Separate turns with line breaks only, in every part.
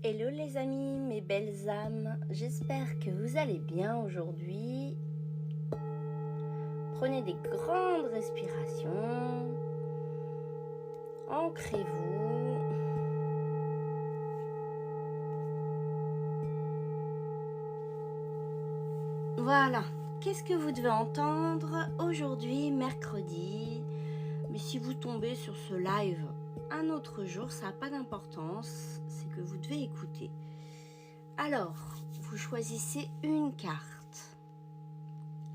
Hello les amis, mes belles âmes, j'espère que vous allez bien aujourd'hui. Prenez des grandes respirations, ancrez-vous. Voilà, qu'est-ce que vous devez entendre aujourd'hui, mercredi? Mais si vous tombez sur ce live un autre jour, ça n'a pas d'importance, c'est que vous devez écouter. Alors, vous choisissez une carte.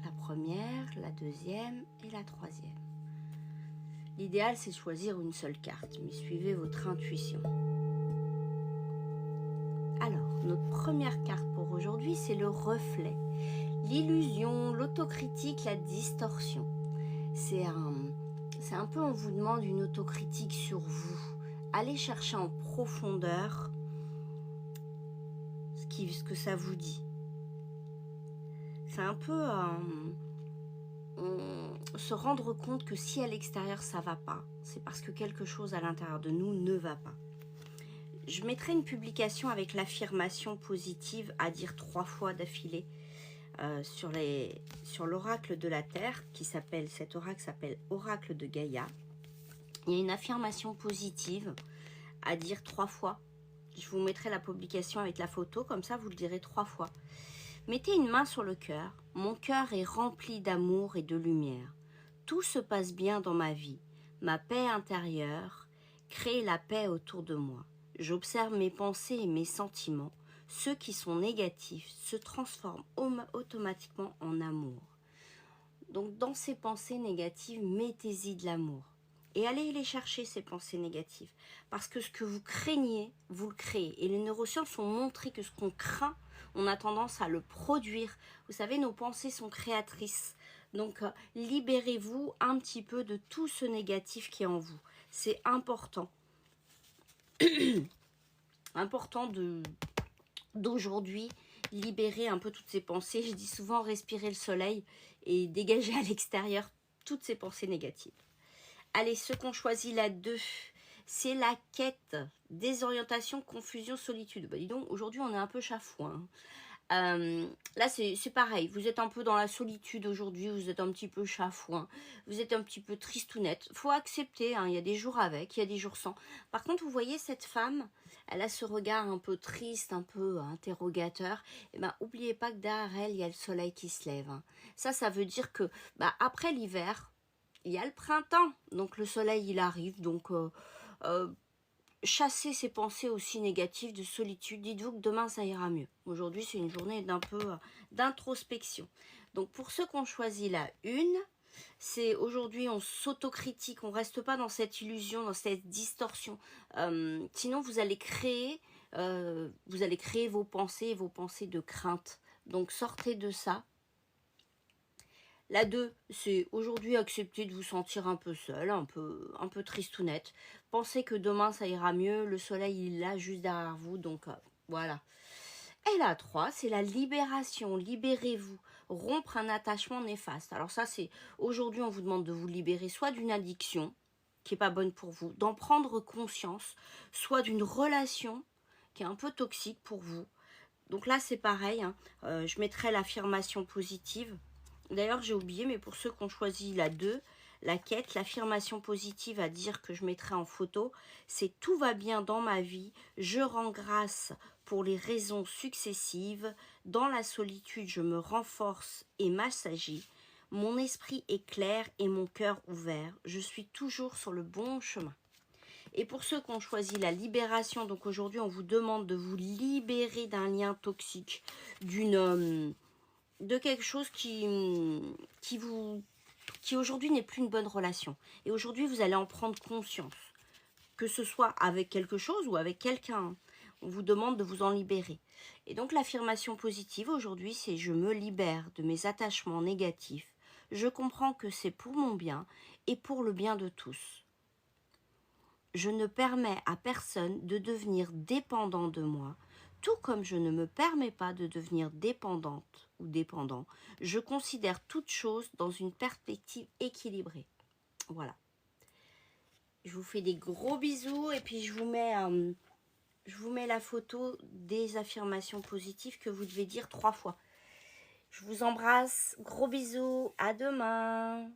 La première, la deuxième et la troisième. L'idéal, c'est de choisir une seule carte, mais suivez votre intuition. Alors, notre première carte pour aujourd'hui, c'est le reflet. L'illusion, l'autocritique, la distorsion. C'est un peu, on vous demande une autocritique sur vous. Allez chercher en profondeur ce que ça vous dit. C'est un peu se rendre compte que si à l'extérieur ça va pas, c'est parce que quelque chose à l'intérieur de nous ne va pas. Je mettrai une publication avec l'affirmation positive à dire 3 fois d'affilée sur l'oracle de la Terre, cet oracle s'appelle Oracle de Gaïa. Il y a une affirmation positive à dire 3 fois. Je vous mettrai la publication avec la photo, comme ça vous le direz 3 fois. Mettez une main sur le cœur. Mon cœur est rempli d'amour et de lumière. Tout se passe bien dans ma vie. Ma paix intérieure crée la paix autour de moi. J'observe mes pensées et mes sentiments. Ceux qui sont négatifs se transforment automatiquement en amour. Donc dans ces pensées négatives, mettez-y de l'amour. Et allez les chercher, ces pensées négatives. Parce que ce que vous craignez, vous le créez. Et les neurosciences ont montré que ce qu'on craint, on a tendance à le produire. Vous savez, nos pensées sont créatrices. Donc, libérez-vous un petit peu de tout ce négatif qui est en vous. C'est important. Important d'aujourd'hui, libérer un peu toutes ces pensées. Je dis souvent respirer le soleil et dégager à l'extérieur toutes ces pensées négatives. Allez, ceux qu'on choisit la 2, c'est la quête, désorientation, confusion, solitude. Bah, dis donc, aujourd'hui, on est un peu chafouin. Là, c'est pareil. Vous êtes un peu dans la solitude aujourd'hui. Vous êtes un petit peu chafouin. Vous êtes un petit peu tristounette. Faut accepter. Hein, il y a des jours avec, il y a des jours sans. Par contre, vous voyez cette femme, elle a ce regard un peu triste, un peu interrogateur. Et ben, oubliez pas que derrière elle, il y a le soleil qui se lève. Hein. Ça veut dire que après l'hiver, il y a le printemps. Donc le soleil, il arrive. Donc chassez ces pensées aussi négatives de solitude. Dites-vous que demain ça ira mieux. Aujourd'hui c'est une journée d'un peu d'introspection. Donc pour ceux qui ont choisi la 1, c'est aujourd'hui on s'autocritique, on reste pas dans cette illusion, dans cette distorsion. Sinon vous allez créer vos pensées de crainte. Donc sortez de ça. La 2, c'est aujourd'hui accepter de vous sentir un peu seul, un peu tristounette. Pensez que demain ça ira mieux, le soleil il est là juste derrière vous, donc voilà. Et la 3, c'est la libération, libérez-vous, rompre un attachement néfaste. Alors ça c'est, aujourd'hui on vous demande de vous libérer soit d'une addiction qui n'est pas bonne pour vous, d'en prendre conscience, soit d'une relation qui est un peu toxique pour vous. Donc là c'est pareil, hein, je mettrai l'affirmation positive. D'ailleurs, j'ai oublié, mais pour ceux qui ont choisi la 2, la quête, l'affirmation positive à dire que je mettrai en photo, c'est « Tout va bien dans ma vie, je rends grâce pour les raisons successives, dans la solitude, je me renforce et m'assagis, mon esprit est clair et mon cœur ouvert, je suis toujours sur le bon chemin. » Et pour ceux qui ont choisi la libération, donc aujourd'hui, on vous demande de vous libérer d'un lien toxique, de quelque chose qui aujourd'hui n'est plus une bonne relation. Et aujourd'hui, vous allez en prendre conscience. Que ce soit avec quelque chose ou avec quelqu'un. On vous demande de vous en libérer. Et donc, l'affirmation positive aujourd'hui, c'est « Je me libère de mes attachements négatifs. Je comprends que c'est pour mon bien et pour le bien de tous. Je ne permets à personne de devenir dépendant de moi. Tout comme je ne me permets pas de devenir dépendante ou dépendant, je considère toute chose dans une perspective équilibrée. » Voilà. Je vous fais des gros bisous et puis je vous je vous mets la photo des affirmations positives que vous devez dire 3 fois. Je vous embrasse, gros bisous, à demain.